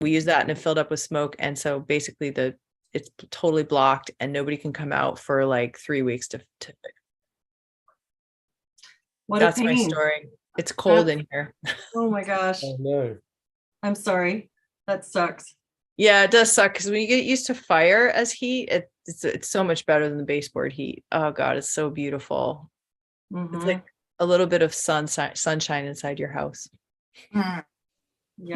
we use that and it filled up with smoke. And so basically it's totally blocked and nobody can come out for like 3 weeks to What That's a my pain. story. It's cold in here. Oh my gosh. Oh no. I'm sorry. That sucks. Yeah, it does suck because when you get used to fire as heat, it's so much better than the baseboard heat. Oh God, it's so beautiful. It's like a little bit of sunshine inside your house. Yeah.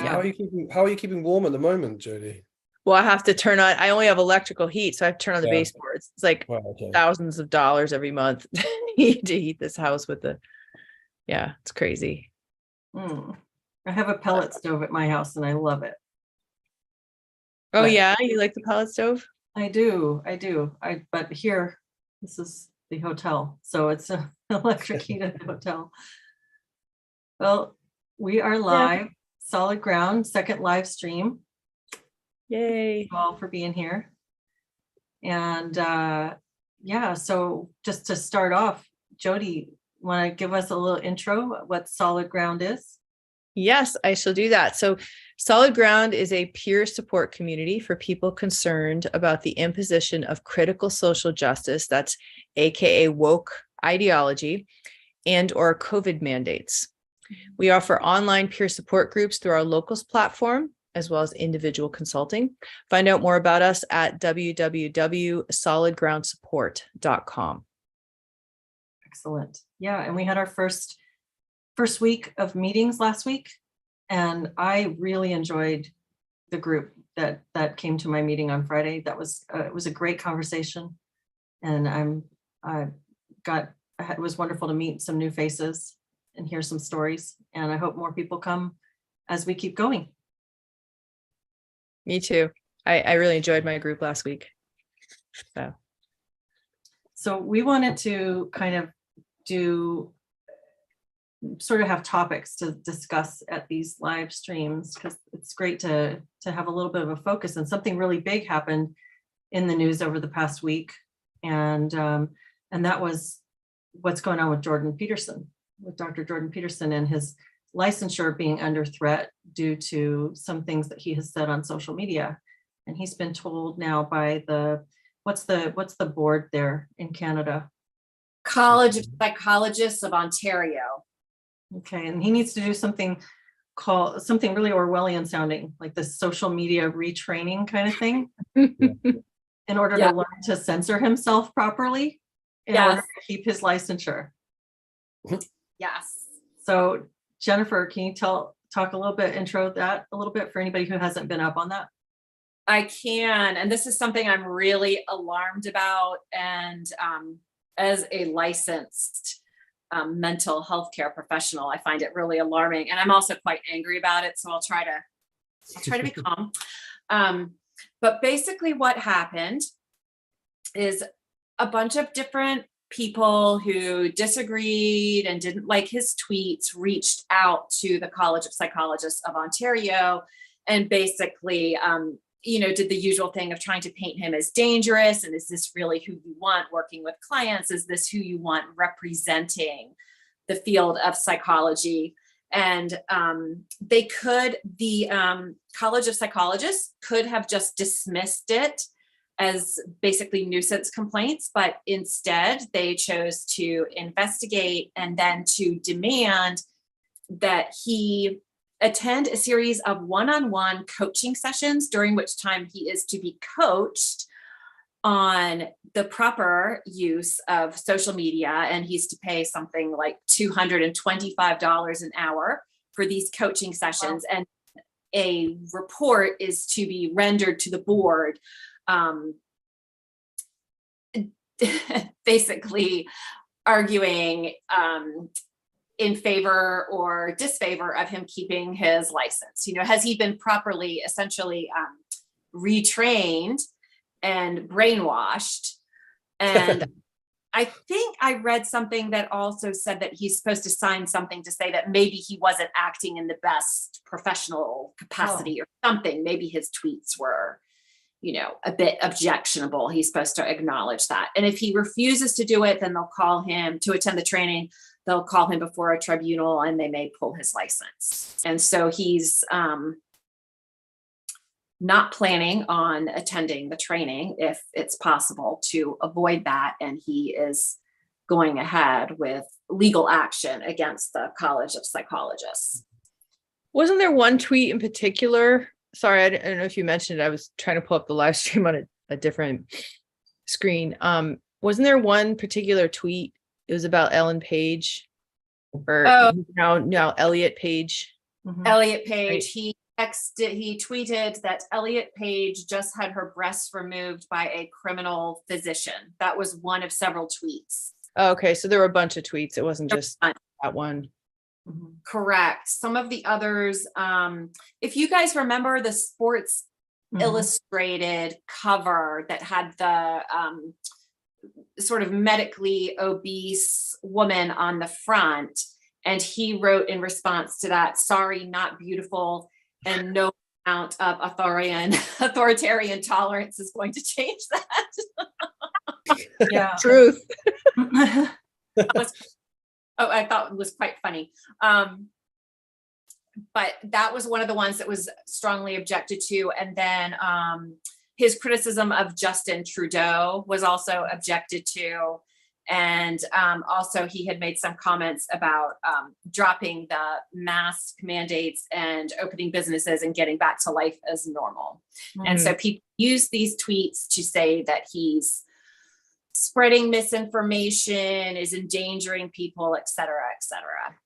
How are you keeping warm at the moment, Jody? Well, I have to turn on, I only have electrical heat, so I have to turn on the Yeah. baseboards. It's like okay. thousands of dollars every month to heat this house with it's crazy. I have a pellet stove at my house and I love it. Oh yeah, you like the pellet stove? I do. But here, this is the hotel, so it's an electric heated hotel. Well, we are live, Solid Ground, second live stream. Yay. Thank you all for being here. And so just to start off, Jody, want to give us a little intro what Solid Ground is? Yes, I shall do that. So Solid Ground is a peer support community for people concerned about the imposition of critical social justice, that's AKA woke ideology, and or COVID mandates. We offer online peer support groups through our locals platform, as well as individual consulting. Find out more about us at www.solidgroundsupport.com. Excellent. Yeah, and we had our first week of meetings last week, and I really enjoyed the group that came to my meeting on Friday. That was it was a great conversation, and it was wonderful to meet some new faces and hear some stories, and I hope more people come as we keep going. Me too. I really enjoyed my group last week. So we wanted to kind of have topics to discuss at these live streams, because it's great to have a little bit of a focus. And something really big happened in the news over the past week, and that was what's going on with Dr. Jordan Peterson, and his licensure being under threat due to some things that he has said on social media. And he's been told now by what's the board there in Canada? College of Psychologists of Ontario. Okay, and he needs to do something really Orwellian sounding, like the social media retraining kind of thing, in order to learn to censor himself properly in order to keep his licensure. Yes. So Jennifer, can you talk a little bit, intro that a little bit for anybody who hasn't been up on that? I can, and this is something I'm really alarmed about. And as a licensed mental health care professional, I find it really alarming, and I'm also quite angry about it. So I'll try to be calm. But basically, what happened is a bunch of different people who disagreed and didn't like his tweets reached out to the College of Psychologists of Ontario and basically, did the usual thing of trying to paint him as dangerous. And is this really who you want working with clients? Is this who you want representing the field of psychology? And the College of Psychologists could have just dismissed it as basically nuisance complaints, but instead they chose to investigate and then to demand that he attend a series of one-on-one coaching sessions, during which time he is to be coached on the proper use of social media, and he's to pay something like $225 an hour for these coaching sessions. And a report is to be rendered to the board, basically arguing in favor or disfavor of him keeping his license. Has he been properly, essentially retrained and brainwashed? And I think I read something that also said that he's supposed to sign something to say that maybe he wasn't acting in the best professional capacity or something. Maybe his tweets were, a bit objectionable. He's supposed to acknowledge that. And if he refuses to do it, then they'll call him to attend the training. They'll call him before a tribunal and they may pull his license. And so he's not planning on attending the training if it's possible to avoid that. And he is going ahead with legal action against the College of Psychologists. Wasn't there one tweet in particular? Sorry, I don't know if you mentioned it. I was trying to pull up the live stream on a different screen. Wasn't there one particular tweet? It was about Ellen Page, or now Elliot Page. Mhm. Elliot Page, Right. he tweeted that Elliot Page just had her breasts removed by a criminal physician. That was one of several tweets. Oh, okay, so there were a bunch of tweets. It wasn't just that one. Mhm. Correct. Some of the others, if you guys remember the Sports Mhm. Illustrated cover that had the sort of medically obese woman on the front, and he wrote in response to that, "Sorry, not beautiful, and no amount of authoritarian tolerance is going to change that." Yeah. Truth. I thought it was quite funny. But that was one of the ones that was strongly objected to. And then his criticism of Justin Trudeau was also objected to. And also he had made some comments about dropping the mask mandates and opening businesses and getting back to life as normal. And so people use these tweets to say that he's spreading misinformation, is endangering people, et cetera, et cetera.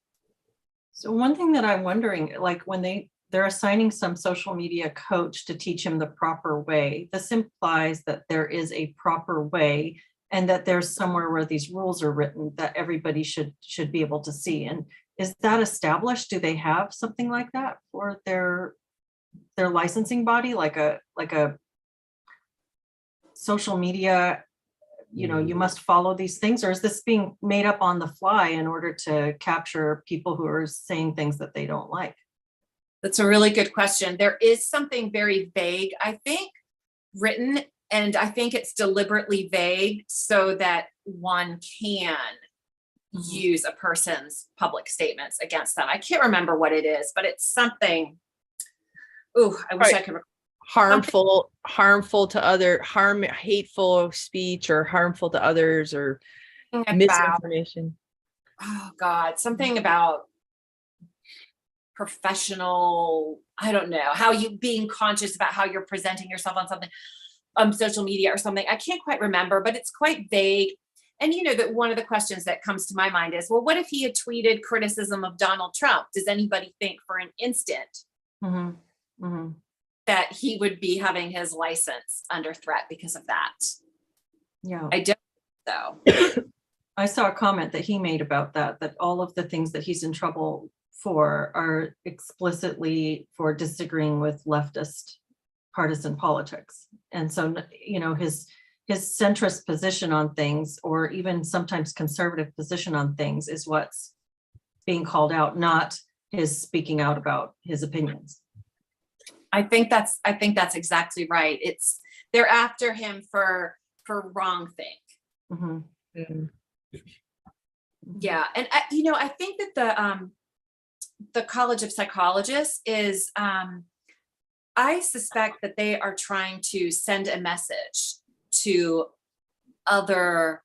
So one thing that I'm wondering, like when they're assigning some social media coach to teach him the proper way, this implies that there is a proper way and that there's somewhere where these rules are written that everybody should be able to see. And is that established? Do they have something like that for their licensing body, like a social media, you must follow these things, or is this being made up on the fly in order to capture people who are saying things that they don't like? That's a really good question. There is something very vague, I think, written, and I think it's deliberately vague so that one can use a person's public statements against them. I can't remember what it is, but it's something. Oh, I wish I could. Harmful to hateful speech, or harmful to others, or misinformation. Oh God, something about professional, I don't know, how you being conscious about how you're presenting yourself on something, social media or something. I can't quite remember, but it's quite vague. And that one of the questions that comes to my mind is, well, what if he had tweeted criticism of Donald Trump? Does anybody think for an instant that he would be having his license under threat because of that? Yeah. I don't though. I saw a comment that he made about that all of the things that he's in trouble for are explicitly for disagreeing with leftist partisan politics. And so, his centrist position on things, or even sometimes conservative position on things, is what's being called out, not his speaking out about his opinions. I think that's exactly right. They're after him for wrong thing. Yeah. And I think that the College of Psychologists is, I suspect that they are trying to send a message to other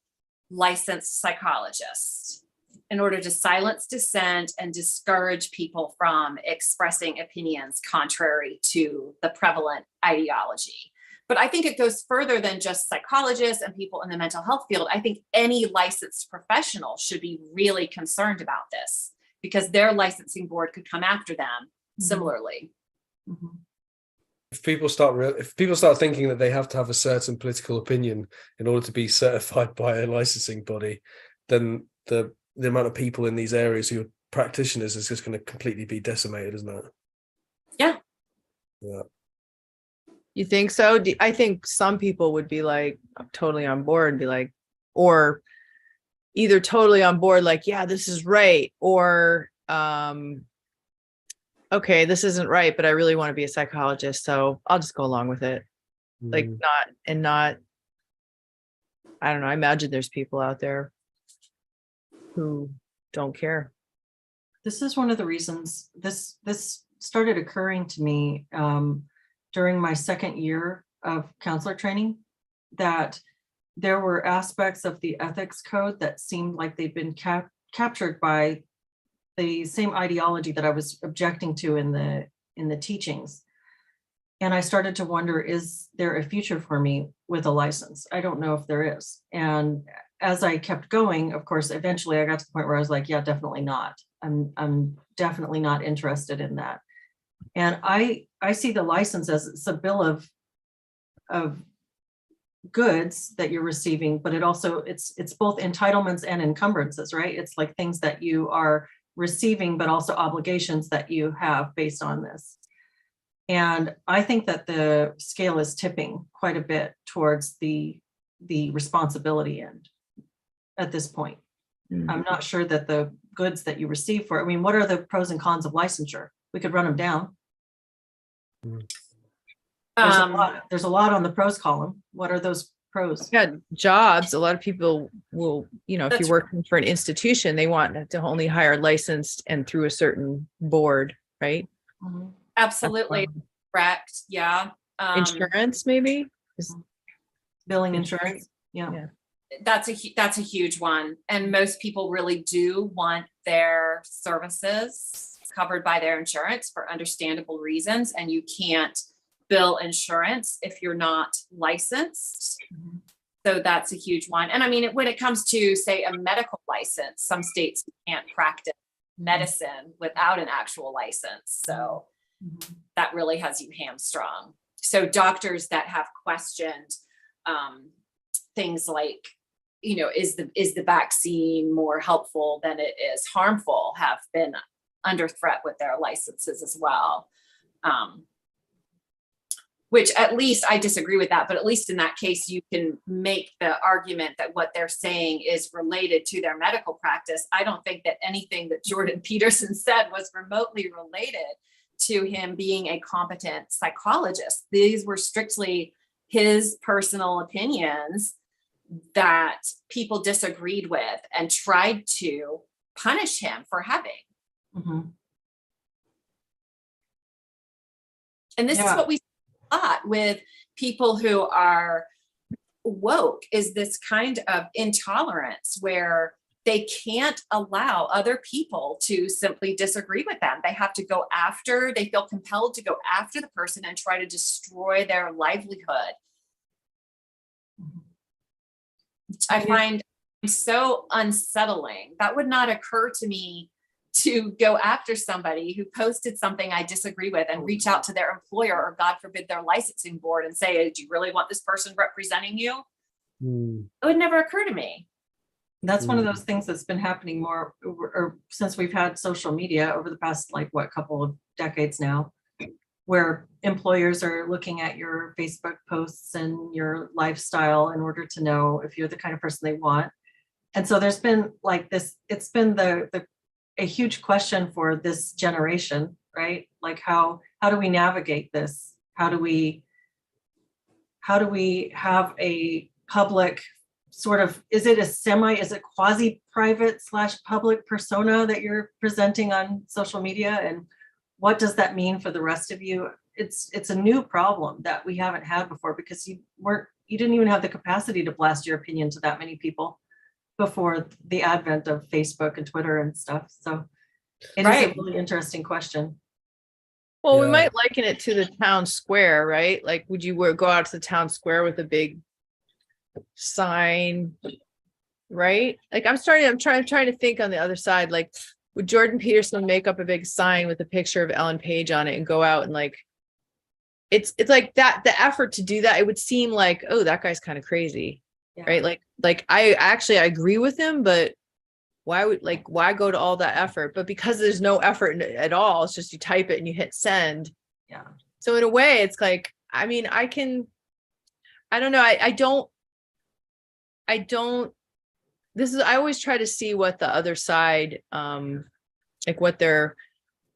licensed psychologists in order to silence dissent and discourage people from expressing opinions contrary to the prevalent ideology. But I think it goes further than just psychologists and people in the mental health field. I think any licensed professional should be really concerned about this, because their licensing board could come after them similarly. If people start thinking that they have to have a certain political opinion in order to be certified by a licensing body, then the amount of people in these areas who are practitioners is just going to completely be decimated, isn't it? Yeah. You think so? I think some people would be like totally on board and be like, or either totally on board, like, yeah, this is right, or okay, this isn't right, but I really want to be a psychologist, so I'll just go along with it. Like not, I don't know. I imagine there's people out there who don't care. This is one of the reasons this started occurring to me during my second year of counselor training that there were aspects of the ethics code that seemed like they'd been captured by the same ideology that I was objecting to in the teachings. And I started to wonder, is there a future for me with a license? I don't know if there is. And as I kept going, of course, eventually I got to the point where I was like, yeah, definitely not. I'm definitely not interested in that. And I see the license as it's a bill of goods that you're receiving, but it's both entitlements and encumbrances, right? It's like things that you are receiving, but also obligations that you have based on this. And I think that the scale is tipping quite a bit towards the responsibility end at this point. I'm not sure that the goods that you receive for, I mean, what are the pros and cons of licensure? We could run them down. There's a lot on the pros column. What are those pros? Yeah, jobs. A lot of people will, if you're working for an institution, they want to only hire licensed and through a certain board, right? Mhm. Absolutely correct. Yeah. Insurance, maybe? Billing insurance. Yeah. That's a huge one. And most people really do want their services covered by their insurance for understandable reasons. And you can't bill insurance if you're not licensed. Mhm. So that's a huge one. And I mean, when it comes to, say, a medical license, some states can't practice medicine without an actual license. So that really has you hamstrung. So doctors that have questioned things like, is the vaccine more helpful than it is harmful, have been under threat with their licenses as well. Which at least I disagree with that, but at least in that case, you can make the argument that what they're saying is related to their medical practice. I don't think that anything that Jordan Peterson said was remotely related to him being a competent psychologist. These were strictly his personal opinions that people disagreed with and tried to punish him for having. Mm-hmm. And this is what we see a lot with people who are woke, is this kind of intolerance where they can't allow other people to simply disagree with them. They have to they feel compelled to go after the person and try to destroy their livelihood. I find so unsettling. That would not occur to me, to go after somebody who posted something I disagree with and reach out to their employer or, God forbid, their licensing board and say, do you really want this person representing you? It would never occur to me. That's one of those things that's been happening more or since we've had social media over the past, couple of decades now, where employers are looking at your Facebook posts and your lifestyle in order to know if you're the kind of person they want. And so there's been it's been a huge question for this generation, right? Like how do we navigate this? How do we have a public sort of, is it quasi-private / public persona that you're presenting on social media? And what does that mean for the rest of you? It's a new problem that we haven't had before, because you didn't even have the capacity to blast your opinion to that many people before the advent of Facebook and Twitter and stuff. So it is a really interesting question. Well, we might liken it to the town square, right? Like, would you go out to the town square with a big sign, right? Like, I'm trying to think on the other side, like, would Jordan Peterson make up a big sign with a picture of Ellen Page on it and go out and it's like that, the effort to do that, it would seem like, oh, that guy's kind of crazy, right? Like I agree with him, but why go to all that effort? But because there's no effort at all, it's just you type it and you hit send. Yeah. So in a way, it's like, I mean, I don't know. I always try to see what the other side, what their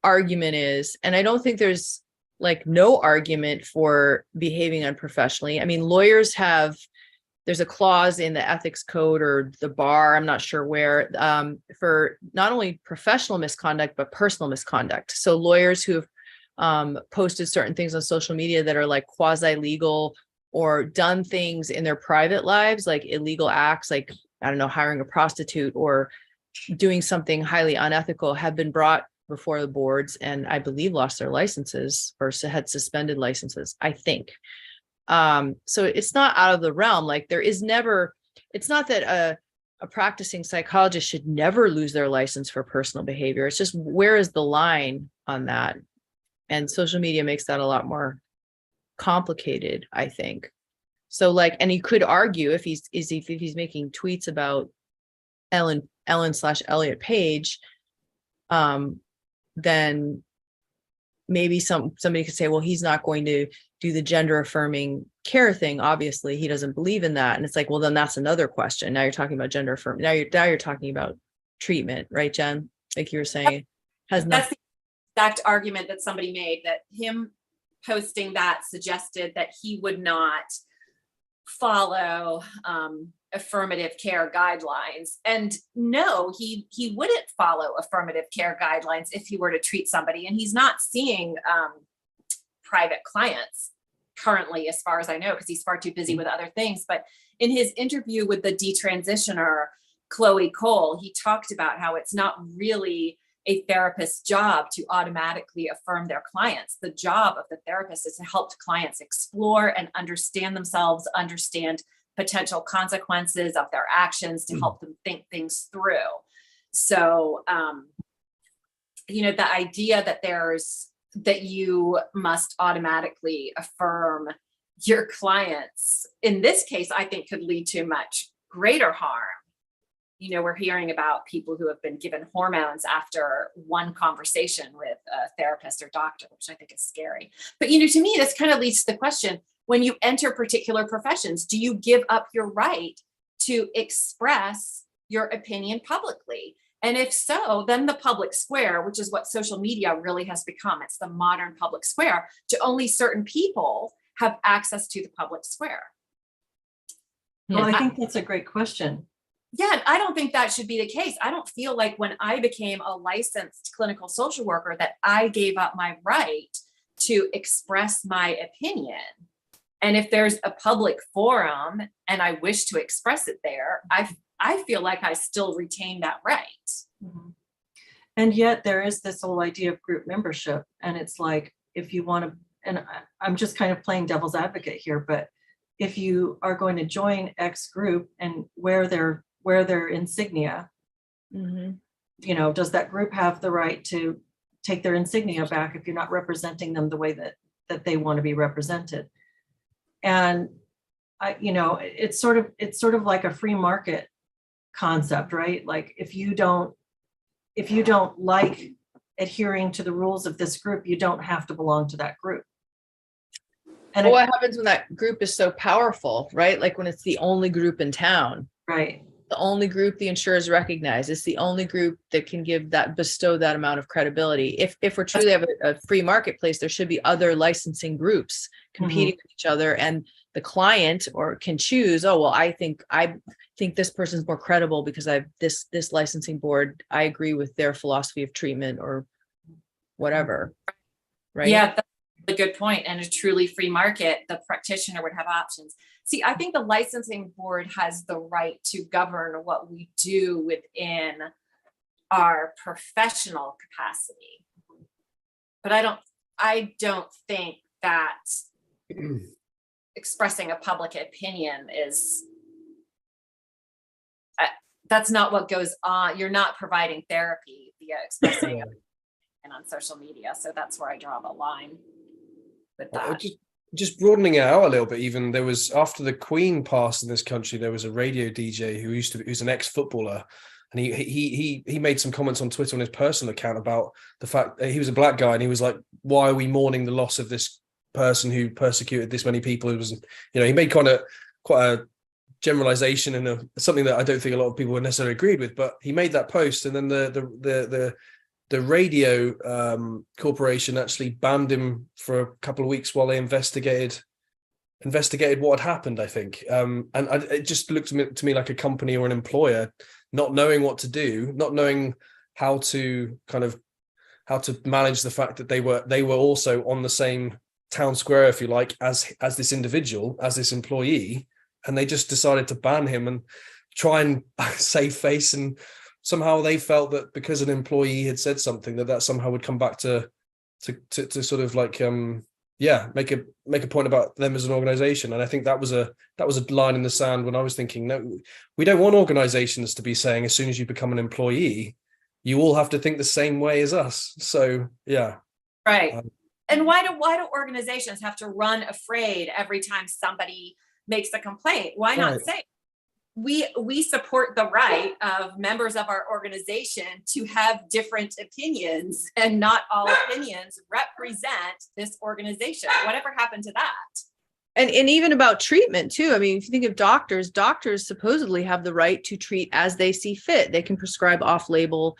argument is. And I don't think there's no argument for behaving unprofessionally. I mean, lawyers there's a clause in the ethics code or the bar, I'm not sure where, for not only professional misconduct, but personal misconduct. So lawyers who have posted certain things on social media that are like quasi legal, or done things in their private lives, like illegal acts, like, I don't know, hiring a prostitute or doing something highly unethical, have been brought before the boards and I believe lost their licenses or had suspended licenses, I think. So it's not out of the realm. Like there is never, it's not that a practicing psychologist should never lose their license for personal behavior. It's just, where is the line on that? And social media makes that a lot more complicated, I think. So like, and you could argue if he's making tweets about Ellen/Elliot Page, then maybe somebody could say, well, he's not going to do the gender affirming care thing. Obviously, he doesn't believe in that. And it's like, well, then that's another question. Now you're talking about gender affirming. Now you're talking about treatment, right, Jen? Like you were saying, has That's nothing. the exact argument that somebody made, that him posting that suggested that he would not follow affirmative care guidelines. And no, he wouldn't follow affirmative care guidelines if he were to treat somebody. And he's not seeing private clients currently, as far as I know, because he's far too busy with other things. But in his interview with the detransitioner, Chloe Cole, he talked about how it's not really a therapist's job to automatically affirm their clients. The job of the therapist is to help clients explore and understand themselves, understand potential consequences of their actions, to help them think things through. So, the idea that you must automatically affirm your clients, in this case, I think could lead to much greater harm. We're hearing about people who have been given hormones after one conversation with a therapist or doctor, which I think is scary. But, to me, this kind of leads to the question, when you enter particular professions, do you give up your right to express your opinion publicly? And if so, then the public square, which is what social media really has become, it's the modern public square, to only certain people have access to the public square. Well, I think that's a great question. Yeah, I don't think that should be the case. I don't feel like when I became a licensed clinical social worker that I gave up my right to express my opinion. And if there's a public forum and I wish to express it there, I feel like I still retain that right. Mm-hmm. And yet there is this whole idea of group membership. And it's like, if you want to, and I'm just kind of playing devil's advocate here, but if you are going to join X group and wear their insignia, Mm-hmm. Does that group have the right to take their insignia back if you're not representing them the way that they want to be represented? And it's sort of like a free market concept, right? Like if you don't like adhering to the rules of this group, you don't have to belong to that group. And what happens when that group is so powerful, right? Like when it's the only group in town, right? The only group the insurers recognize. It's the only group that can bestow that amount of credibility. If we're truly have a free marketplace, there should be other licensing groups competing with each other, and the client can choose, oh, well, I think this person's more credible because I've this licensing board, I agree with their philosophy of treatment or whatever. Right. Yeah, that's a good point. And a truly free market, the practitioner would have options. See, I think the licensing board has the right to govern what we do within our professional capacity. But I don't think that expressing a public opinion is, that's not what goes on. You're not providing therapy via expressing and on social media. So that's where I draw the line with that. Just broadening it out a little bit, even there was, after the Queen passed in this country, there was a radio DJ who's an ex-footballer, and he made some comments on Twitter on his personal account about the fact that he was a black guy, and he was like, why are we mourning the loss of this person who persecuted this many people? It was, he made quite a generalization and something that I don't think a lot of people would necessarily agreed with, but he made that post, and then the radio corporation actually banned him for a couple of weeks while they investigated what had happened, I think. It just looked to me like a company or an employer not knowing what to do, not knowing how to kind of to manage the fact that they were also on the same town square, if you like, as this individual, as this employee, and they just decided to ban him and try and save face. And somehow they felt that because an employee had said something, that somehow would come back to sort of like make a point about them as an organization. And I think that was a line in the sand when I was thinking, no, we don't want organizations to be saying as soon as you become an employee, you all have to think the same way as us. So yeah. Right. And why do organizations have to run afraid every time somebody makes a complaint? Why not say, we support the right of members of our organization to have different opinions, and not all opinions represent this organization. Whatever happened to that? And even about treatment too. I mean, if you think of doctors supposedly have the right to treat as they see fit. They can prescribe off-label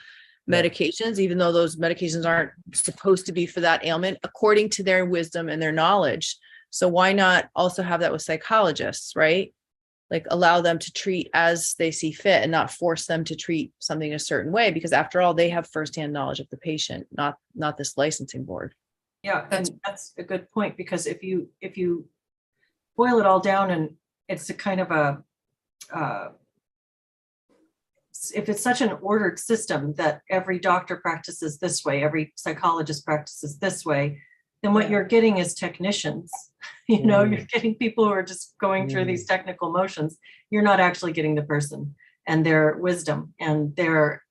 medications, even though those medications aren't supposed to be for that ailment, according to their wisdom and their knowledge. So why not also have that with psychologists, right? Like allow them to treat as they see fit and not force them to treat something a certain way, because after all, they have firsthand knowledge of the patient, not this licensing board. Yeah, and that's a good point, because if you boil it all down, and it's a kind of if it's such an ordered system that every doctor practices this way, every psychologist practices this way, then what you're getting is technicians. You're getting people who are just going through these technical motions. You're not actually getting the person and their wisdom and their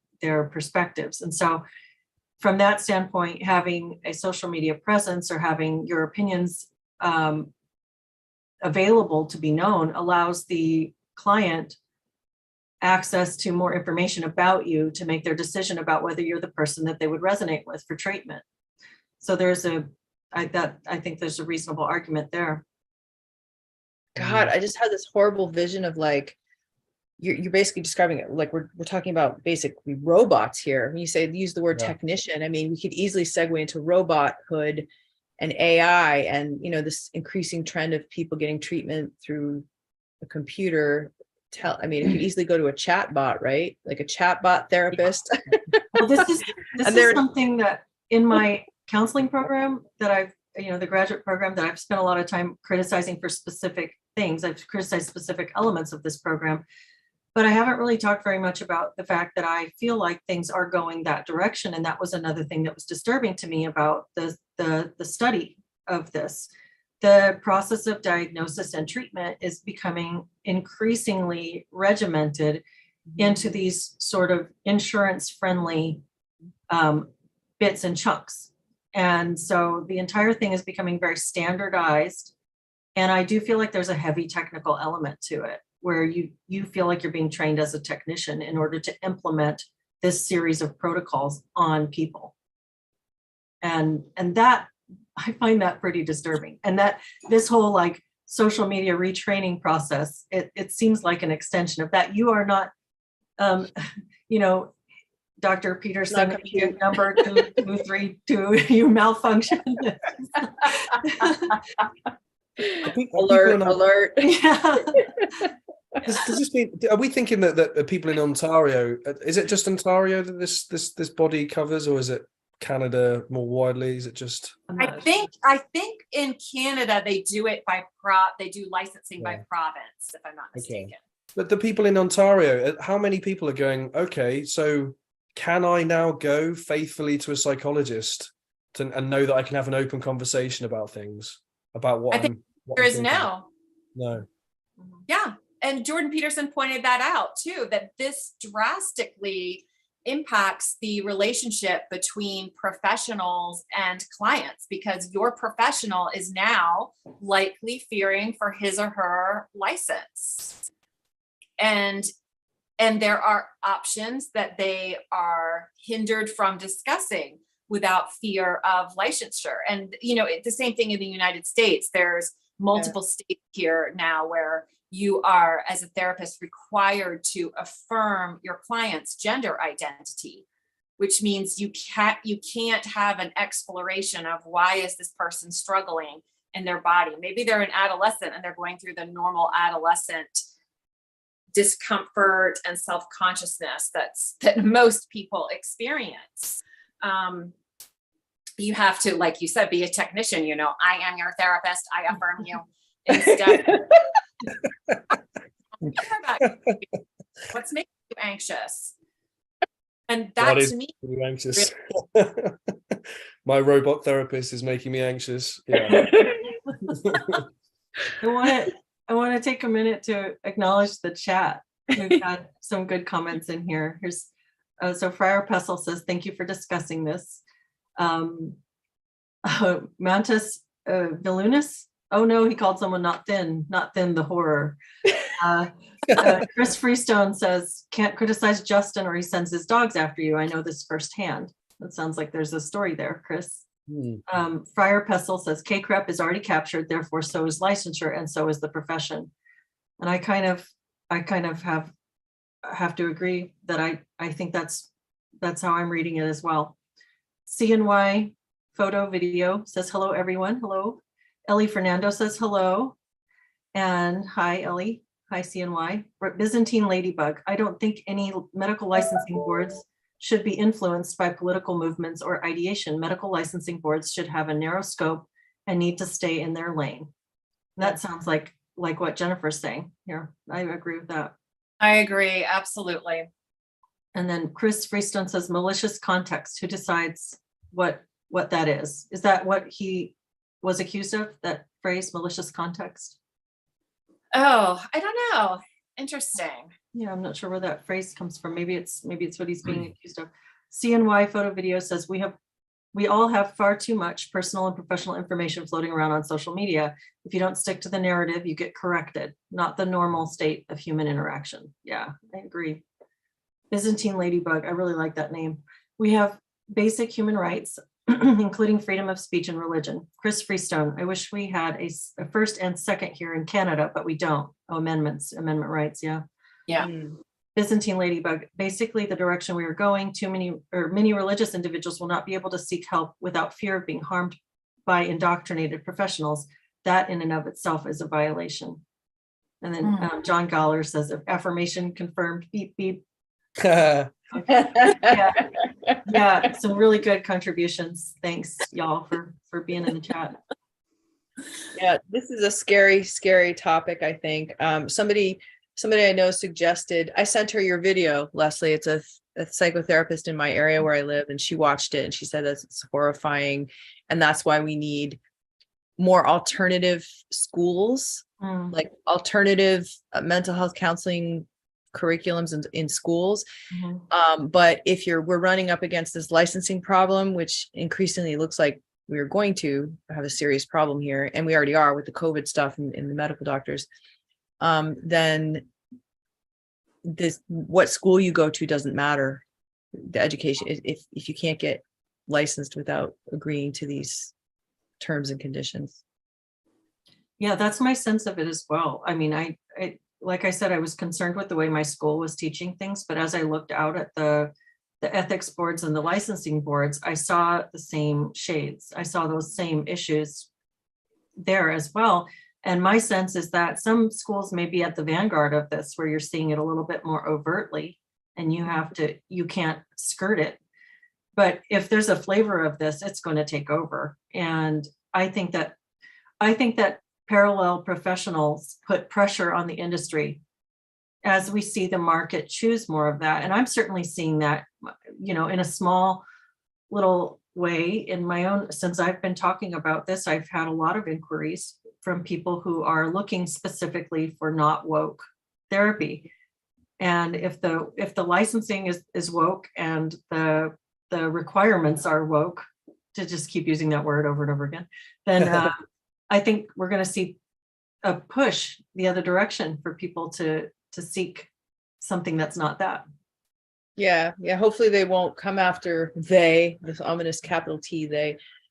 perspectives. And so from that standpoint, having a social media presence or having your opinions available to be known allows the client access to more information about you to make their decision about whether you're the person that they would resonate with for treatment. So I think there's a reasonable argument there. God, I just had this horrible vision of like, you're basically describing it like we're talking about basically robots here. When you use the word technician, I mean, we could easily segue into robothood and AI, and this increasing trend of people getting treatment through a computer. I mean, it could easily go to a chat bot, right? Like a chat bot therapist. Well, this is something that in my counseling program that I've, the graduate program that I've spent a lot of time criticizing for specific things. I've criticized specific elements of this program, but I haven't really talked very much about the fact that I feel like things are going that direction. And that was another thing that was disturbing to me about the study of this. The process of diagnosis and treatment is becoming increasingly regimented into these sort of insurance-friendly bits and chunks. And so the entire thing is becoming very standardized. And I do feel like there's a heavy technical element to it, where you feel like you're being trained as a technician in order to implement this series of protocols on people. And that, I find that pretty disturbing. And that this whole like social media retraining process, it seems like an extension of that. You are not, Dr. Peterson, number 2232, you malfunction. Alert. Yeah. Does this mean, are we thinking that people in Ontario, is it just Ontario that this body covers, or is it Canada more widely? Is it just? I think in Canada they do it they do licensing by province, if I'm not mistaken. Okay. But the people in Ontario, how many people are going, okay, so can I now go faithfully to a psychologist and know that I can have an open conversation about things, about what there is no. No. Yeah. And Jordan Peterson pointed that out too, that this drastically impacts the relationship between professionals and clients, because your professional is now likely fearing for his or her license. And there are options that they are hindered from discussing without fear of licensure. And, the same thing in the United States. There's multiple states here now where you are, as a therapist, required to affirm your client's gender identity, which means you can't have an exploration of why is this person struggling in their body. Maybe they're an adolescent and they're going through the normal adolescent discomfort and self-consciousness that most people experience. you have to, like you said, be a technician, you know, I am your therapist, I affirm you. Instead, what's making you anxious? And that is to me, making you anxious. My robot therapist is making me anxious. Yeah. I want to take a minute to acknowledge the chat. We've had some good comments in here. Here's so Friar Pessel says, thank you for discussing this. Mantis Vilunas. Oh no, he called someone not thin, the horror. Chris Freestone says, can't criticize Justin or he sends his dogs after you. I know this firsthand. That sounds like there's a story there, Chris. Friar Pestle says, K-CREP is already captured, therefore so is licensure and so is the profession. And I kind of have to agree that I think that's how I'm reading it as well. CNY photo video says, hello everyone, hello. Ellie Fernando says hello. And hi Ellie, hi CNY. Byzantine Ladybug, I don't think any medical licensing boards should be influenced by political movements or ideation. Medical licensing boards should have a narrow scope and need to stay in their lane. That sounds like what Jennifer's saying here. I agree with that. I agree, absolutely. And then Chris Freestone says malicious context. Who decides what that is? Is that what he was accused of, that phrase, malicious context? Oh, I don't know. Interesting. Yeah, I'm not sure where that phrase comes from. Maybe it's what he's being accused of. CNY photo video says we all have far too much personal and professional information floating around on social media. If you don't stick to the narrative, you get corrected, not the normal state of human interaction. Yeah, I agree. Byzantine Ladybug, I really like that name. We have basic human rights, including freedom of speech and religion. Chris Freestone, I wish we had a first and second here in Canada, but we don't. Oh, amendment rights, yeah. Yeah. Byzantine Ladybug, basically the direction we are going, many religious individuals will not be able to seek help without fear of being harmed by indoctrinated professionals. That in and of itself is a violation. And then John Galler says, affirmation confirmed, beep, beep. Yeah, some really good contributions. Thanks y'all for being in the chat. Yeah, this is a scary topic, I think. Somebody I know suggested, I sent her your video, Leslie. It's a psychotherapist in my area where I live, and she watched it and she said that it's horrifying. And that's why we need more alternative schools, like alternative mental health counseling curriculums in schools. But if we're running up against this licensing problem, which increasingly looks like we're going to have a serious problem here, and we already are with the COVID stuff and the medical doctors, then what school you go to doesn't matter. The education, if you can't get licensed without agreeing to these terms and conditions. Yeah, that's my sense of it as well. I mean, I like I said, I was concerned with the way my school was teaching things, but as I looked out at the ethics boards and the licensing boards, I saw the same shades. I saw those same issues there as well. And my sense is that some schools may be at the vanguard of this, where you're seeing it a little bit more overtly, and you can't skirt it. But if there's a flavor of this, it's going to take over. And I think that parallel professionals put pressure on the industry as we see the market choose more of that. And I'm certainly seeing that, in a small little way in my own, since I've been talking about this, I've had a lot of inquiries from people who are looking specifically for not woke therapy. And if the licensing is woke and the requirements are woke, to just keep using that word over and over again, then I think we're going to see a push the other direction for people to seek something that's not that. Yeah. Hopefully they won't come after this ominous capital T,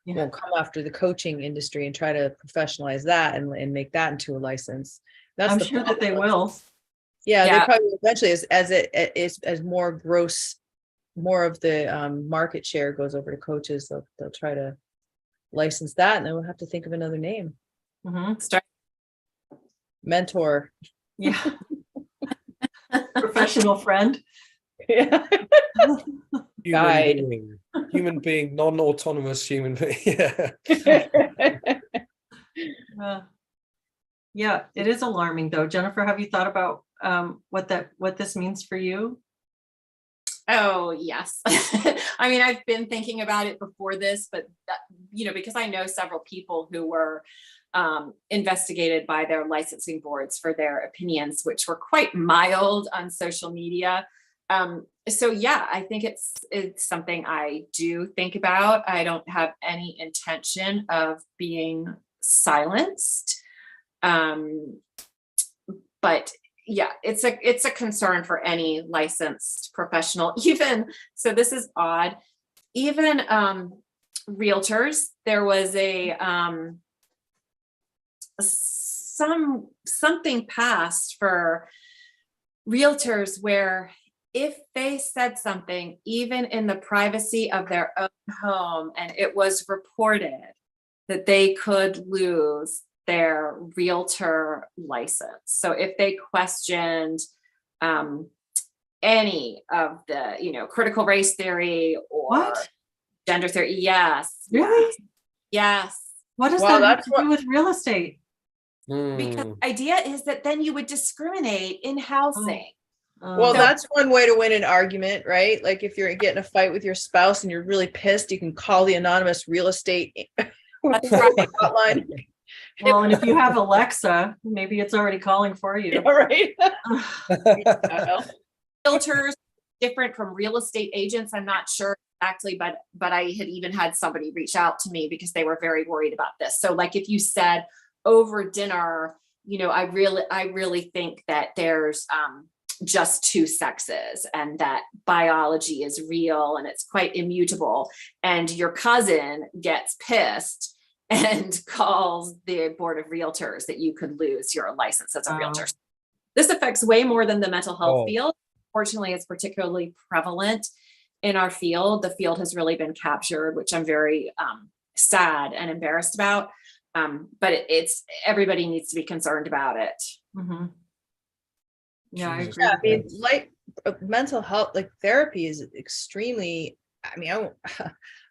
won't come after the coaching industry and try to professionalize that and make that into a license. I'm sure that they will. Yeah, they probably eventually, as more of the market share goes over to coaches, they'll try to license that, and then we'll have to think of another name. Start mentor. Yeah. Professional friend. Yeah. guide. human being, non-autonomous human being. Yeah. Yeah, it is alarming though. Jennifer, have you thought about what this means for you? Oh, yes. I mean, I've been thinking about it before this, but because I know several people who were investigated by their licensing boards for their opinions, which were quite mild on social media. So yeah, I think it's something I do think about. I don't have any intention of being silenced. But yeah, it's a concern for any licensed professional. Even so, this is odd. Even realtors. There was something passed for realtors where if they said something, even in the privacy of their own home, and it was reported, that they could lose their realtor license. So if they questioned any of the, critical race theory or What? gender theory, yes. Really? Yes. What does Wow, that have that's to do with real estate? Because the idea is that then you would discriminate in housing. Well, So- that's one way to win an argument, right? Like if you're getting a fight with your spouse and you're really pissed, you can call the anonymous real estate That's right. hotline. Well, and if you have Alexa, maybe it's already calling for you. All right. Realtors different from real estate agents. I'm not sure exactly, but I had even had somebody reach out to me because they were very worried about this. So like if you said over dinner, I really think that there's just two sexes and that biology is real and it's quite immutable, and your cousin gets pissed and calls the board of realtors, that you could lose your license as a realtor. This affects way more than the mental health field. Fortunately, it's particularly prevalent in our field. The field has really been captured, which I'm very sad and embarrassed about. But it's everybody needs to be concerned about it. Mm-hmm. Yeah, I agree. Yeah, I mean, like mental health, like therapy is extremely, I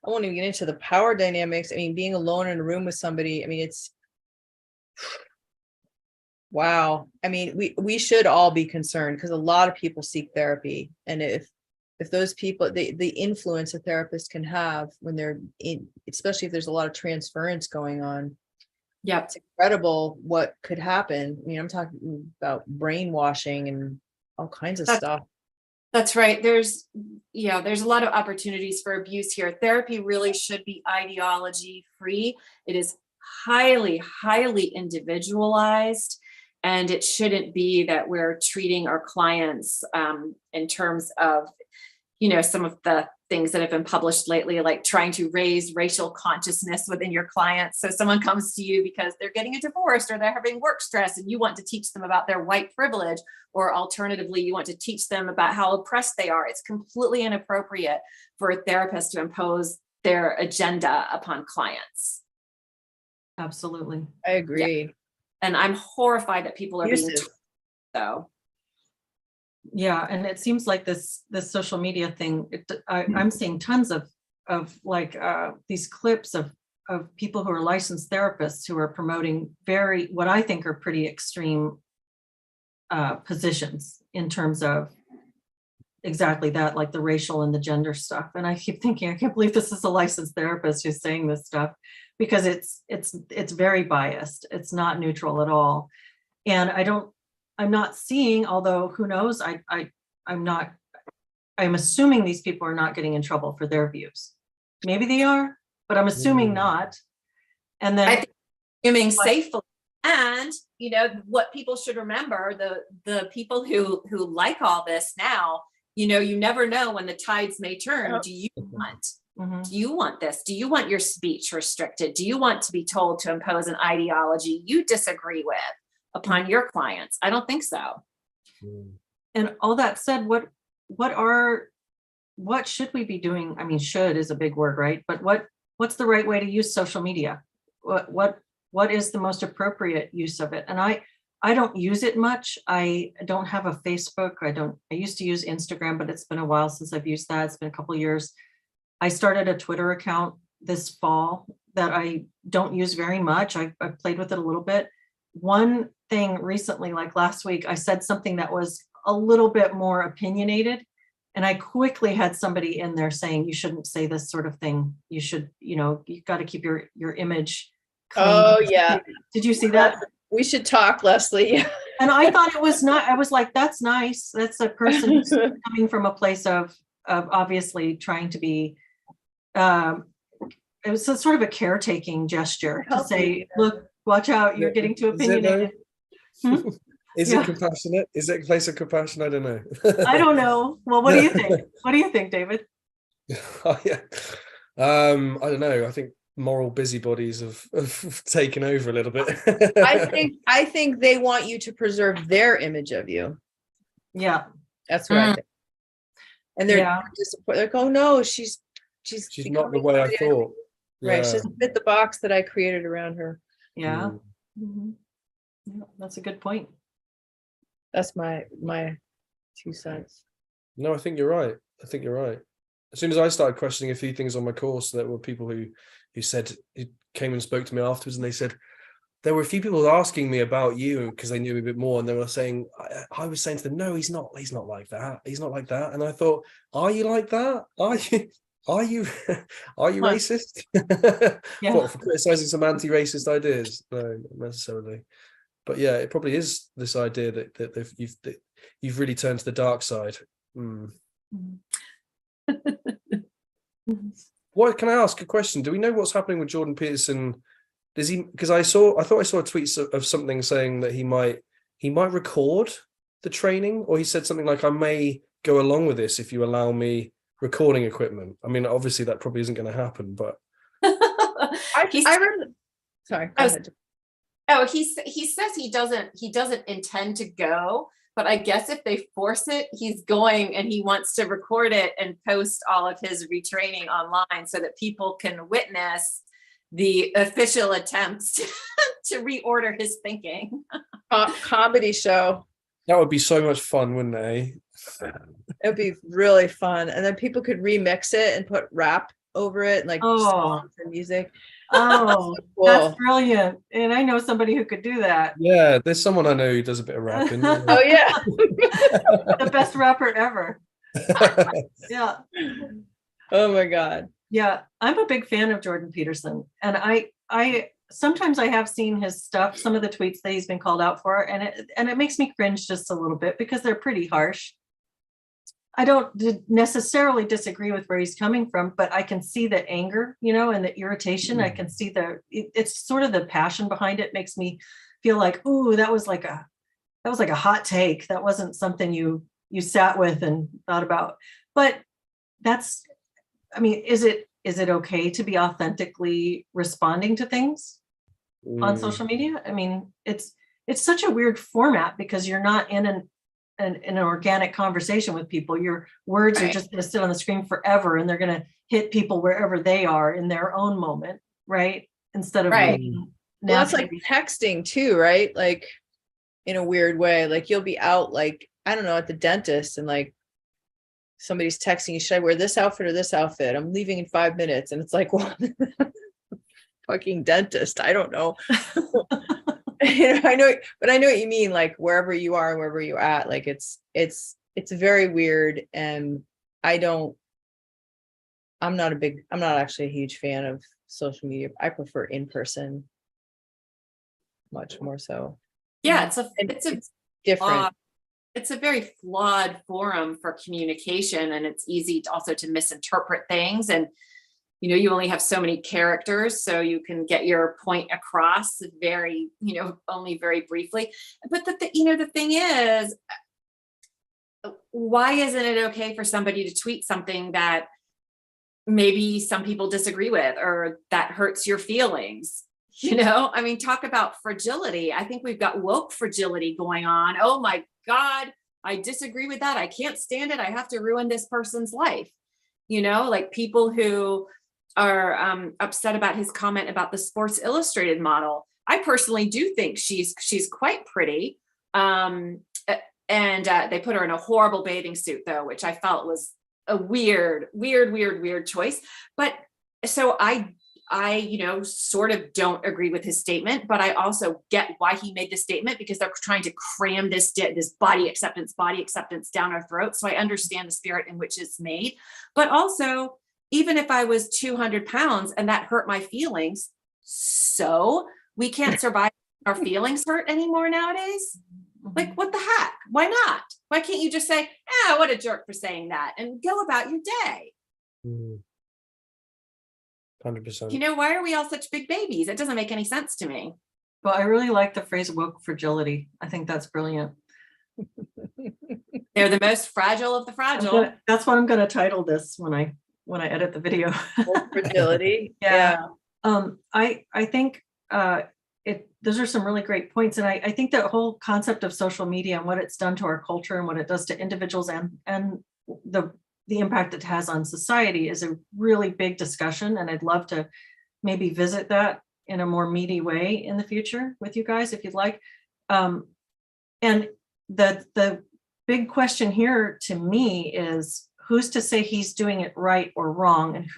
won't even get into the power dynamics. I mean, being alone in a room with somebody, I mean, it's wow. I mean, we should all be concerned because a lot of people seek therapy. And if those people, the influence a therapist can have when they're in, especially if there's a lot of transference going on. Yep. It's incredible what could happen. I mean, I'm talking about brainwashing and all kinds of stuff. That's right. There's a lot of opportunities for abuse here. Therapy really should be ideology free. It is highly, highly individualized, and it shouldn't be that we're treating our clients in terms of, some of the things that have been published lately, like trying to raise racial consciousness within your clients. So someone comes to you because they're getting a divorce or they're having work stress and you want to teach them about their white privilege, or alternatively, you want to teach them about how oppressed they are. It's completely inappropriate for a therapist to impose their agenda upon clients. Absolutely. I agree. Yeah. And I'm horrified that people are being so. Yeah, and it seems like this social media thing. I'm seeing tons of like these clips of people who are licensed therapists who are promoting what I think are pretty extreme positions in terms of exactly that, like the racial and the gender stuff. And I keep thinking, I can't believe this is a licensed therapist who's saying this stuff, because it's very biased. It's not neutral at all. And I'm not seeing, although who knows, I'm assuming these people are not getting in trouble for their views. Maybe they are, but I'm assuming not. And then I think assuming safely. And what people should remember, the people who like all this now, you never know when the tides may turn. Do you want this? Do you want your speech restricted? Do you want to be told to impose an ideology you disagree with upon your clients? I don't think so. And all that said, what should we be doing? I mean, should is a big word, right? But what's the right way to use social media? What is the most appropriate use of it? And I don't use it much. I don't have a Facebook. I used to use Instagram, but it's been a while since I've used that. It's been a couple of years. I started a Twitter account this fall that I don't use very much. I've played with it a little bit. One thing recently, like last week, I said something that was a little bit more opinionated. And I quickly had somebody in there saying, you shouldn't say this sort of thing. You should, you've got to keep your image clean. Oh, yeah. Did you see that? We should talk, Leslie. And I thought it was not, I was like, that's nice. That's a person who's coming from a place of obviously trying to be, it was sort of a caretaking gesture to say, look, watch out, you're getting too opinionated. Is it compassionate? Is it a place of compassion? I don't know. I don't know. Well, what do you think? What do you think, David? Oh, yeah. I don't know. I think moral busybodies have taken over a little bit. I think they want you to preserve their image of you. Yeah. That's what I think. And they're disappointed. Like, oh no, she's not the way I thought. Right. She doesn't fit the box that I created around her. Yeah. Mm-hmm. Yeah, that's a good point. That's my 2 cents. No, I think you're right. As soon as I started questioning a few things on my course, there were people who came and spoke to me afterwards, and they said there were a few people asking me about you because they knew me a bit more, and they were saying, I was saying to them, no, he's not like that. He's not like that. And I thought, are you like that? Are you racist? Yeah. What, for criticizing some anti-racist ideas? No, not necessarily. But yeah, it probably is this idea that you've really turned to the dark side. What, can I ask a question? Do we know what's happening with Jordan Peterson? Does he? Because I thought I saw a tweet of something saying that he might record the training, or he said something like, I may go along with this if you allow me recording equipment. I mean, obviously that probably isn't going to happen, but Sorry. Go ahead. Oh, he says he doesn't intend to go, but I guess if they force it, he's going, and he wants to record it and post all of his retraining online so that people can witness the official attempts to reorder his thinking. Comedy show. that would be so much fun, wouldn't it? It would be really fun. And then people could remix it and put rap over it, like songs and music. Oh, So cool. That's brilliant. And I know somebody who could do that. Yeah, there's someone I know who does a bit of rapping. Oh yeah. The best rapper ever. Yeah. Oh my God. Yeah. I'm a big fan of Jordan Peterson. And I sometimes I have seen his stuff, some of the tweets that he's been called out for, and it makes me cringe just a little bit because they're pretty harsh. I don't necessarily disagree with where he's coming from, but I can see the anger, and the irritation. I can see it's sort of the passion behind it makes me feel like, ooh, that was like a hot take. That wasn't something you sat with and thought about. But is it okay to be authentically responding to things on social media? I mean, it's such a weird format because you're not in an organic conversation with people. Your words are just going to sit on the screen forever, and they're going to hit people wherever they are in their own moment, right? Instead of well, it's like texting too, right? Like in a weird way, like you'll be out, like, I don't know, at the dentist, and like somebody's texting you, should I wear this outfit or this outfit? I'm leaving in 5 minutes. And it's like, well, fucking dentist. I don't know. I know, but I know what you mean. Like wherever you are, wherever you're at, like it's very weird. And I'm not actually a huge fan of social media. I prefer in person much more so. Yeah. It's different. It's a very flawed forum for communication, and it's easy also to misinterpret things. And, you only have so many characters, so you can get your point across very, only very briefly. But the thing is, why isn't it okay for somebody to tweet something that maybe some people disagree with, or that hurts your feelings? Talk about fragility. I think we've got woke fragility going on. Oh my God, I disagree with that. I can't stand it. I have to ruin this person's life. Like people who are upset about his comment about the Sports Illustrated model. I personally do think she's quite pretty. And they put her in a horrible bathing suit though, which I felt was a weird choice. But so I sort of don't agree with his statement, but I also get why he made the statement, because they're trying to cram this body acceptance down our throats. So I understand the spirit in which it's made, but also, even if I was 200 pounds and that hurt my feelings, so we can't survive our feelings hurt anymore nowadays. Like, what the heck? Why not? Why can't you just say, what a jerk for saying that, and go about your day? 100%. Why are we all such big babies? It doesn't make any sense to me. Well, I really like the phrase woke fragility. I think that's brilliant. They're the most fragile of the fragile. That's what I'm going to title this when I edit the video. Fragility. Yeah. I think those are some really great points. And I think that whole concept of social media and what it's done to our culture and what it does to individuals and the impact it has on society is a really big discussion. And I'd love to maybe visit that in a more meaty way in the future with you guys, if you'd like. And the big question here to me is, who's to say he's doing it right or wrong? And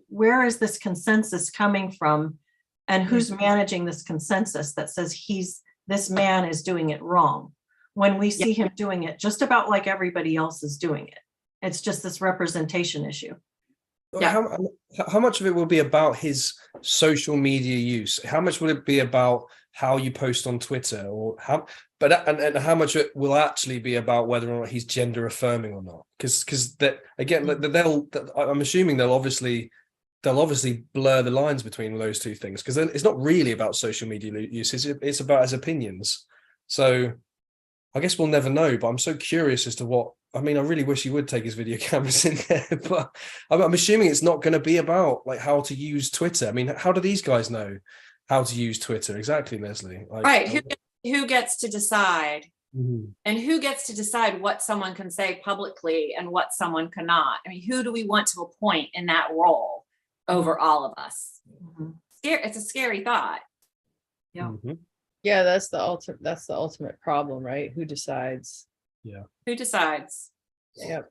where is this consensus coming from? And who's managing this consensus that says this man is doing it wrong, when we see him doing it just about like everybody else is doing it? It's just this representation issue. Yeah. How much of it will be about his social media use? How much will it be about how you post on Twitter, or and how much it will actually be about whether or not he's gender affirming or not? Because that, again, I'm assuming they'll obviously blur the lines between those two things, because it's not really about social media use. It's about his opinions. So I guess we'll never know, but I'm so curious as to what. I mean, I really wish he would take his video cameras in there, but I'm assuming it's not going to be about like how to use Twitter. I mean, how do these guys know how to use Twitter exactly, Leslie? Right. Who gets to decide? Mm-hmm. And who gets to decide what someone can say publicly and what someone cannot? I mean, who do we want to appoint in that role over all of us? Mm-hmm. It's a scary thought. Yeah. Mm-hmm. Yeah, that's the ultimate problem, right? Who decides? Yeah. Who decides? Yep.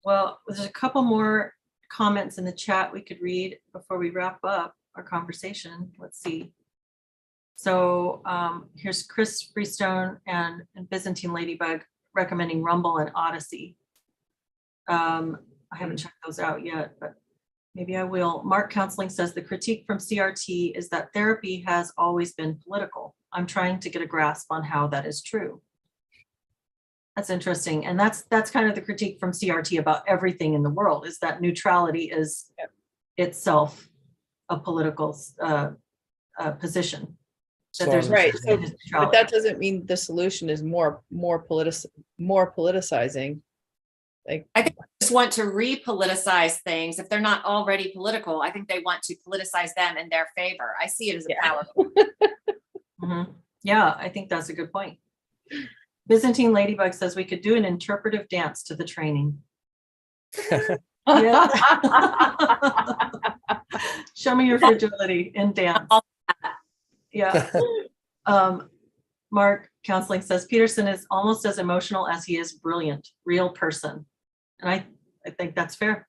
Well, there's a couple more comments in the chat we could read before we wrap up our conversation. Let's see. So here's Chris Freestone and Byzantine Ladybug recommending Rumble and Odyssey. I haven't checked those out yet, but maybe I will. Mark Counseling says the critique from CRT is that therapy has always been political. I'm trying to get a grasp on how that is true. That's interesting. And that's kind of the critique from CRT about everything in the world, is that neutrality is itself a political position. That there's right. So, neutrality. but that doesn't mean the solution is more politicizing. Like, I think they just want to re-politicize things. If they're not already political, I think they want to politicize them in their favor. I see it as a power. Mm-hmm. Yeah, I think that's a good point. Byzantine Ladybug says we could do an interpretive dance to the training. Show me your fragility in dance. Yeah. Mark Counseling says Peterson is almost as emotional as he is brilliant, real person. And I think that's fair.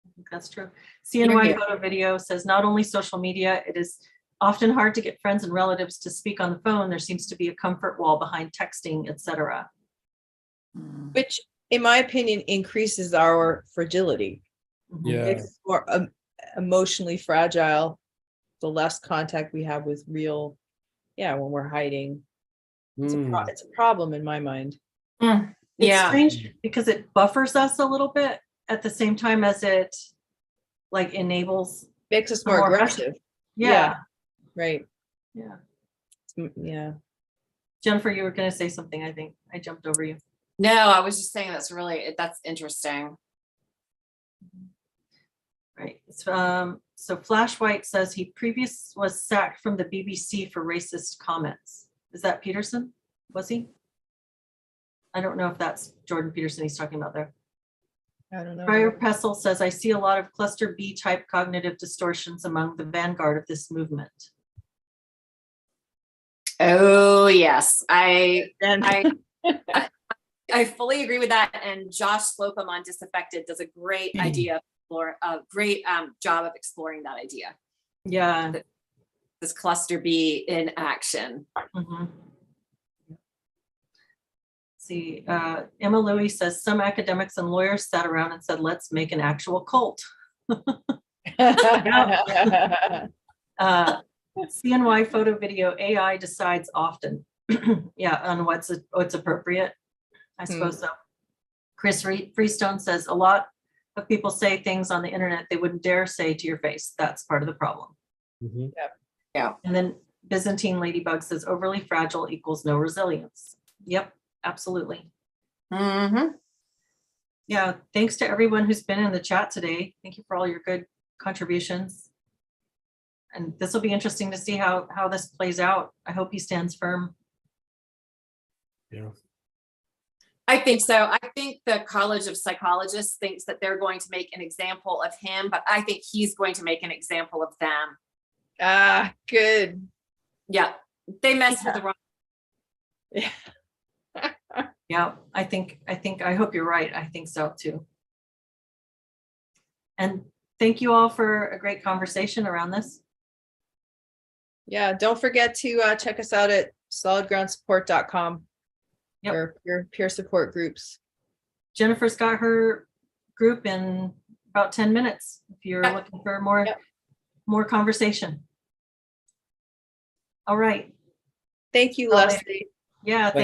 I think that's true. CNY Photo Video says not only social media, it is often hard to get friends and relatives to speak on the phone. There seems to be a comfort wall behind texting, etc. Which, in my opinion, increases our fragility. Yeah. Makes us more emotionally fragile. The less contact we have with real, when we're hiding. It's a problem in my mind. It's strange because it buffers us a little bit at the same time as it like enables, makes us more aggressive. Yeah. Right. Yeah. Yeah. Jennifer, you were going to say something. I think I jumped over you. No, I was just saying that's interesting. Right. So Flash White says he was sacked from the BBC for racist comments. Is that Peterson? Was he? I don't know if that's Jordan Peterson he's talking about there. I don't know. Prior Pessel says, I see a lot of cluster B type cognitive distortions among the vanguard of this movement. Oh, yes. I And fully agree with that. And Josh Slocum on Disaffected does a great idea or a great job of exploring that idea. Yeah. This cluster B in action. Mhm. See, Emma Louie says some academics and lawyers sat around and said, let's make an actual cult. CNY photo video AI decides often. Yeah, on what's appropriate. I suppose so. Chris Freestone says a lot of people say things on the internet they wouldn't dare say to your face. That's part of the problem. Mhm. Yeah. And then Byzantine Ladybug says overly fragile equals no resilience. Yep, absolutely. Mm-hmm. Yeah, thanks to everyone who's been in the chat today. Thank you for all your good contributions. And this will be interesting to see how this plays out. I hope he stands firm. Yeah. I think so. I think the College of Psychologists thinks that they're going to make an example of him, but I think he's going to make an example of them. Good. Yeah, they messed with the wrong. Yeah. Yeah, I hope you're right. I think so too. And thank you all for a great conversation around this. Yeah. Don't forget to check us out at solidgroundsupport.com. Yep. For your peer support groups. Jennifer's got her group in about 10 minutes if you're looking for more conversation. All right. Thank you, Bye. Leslie. Yeah.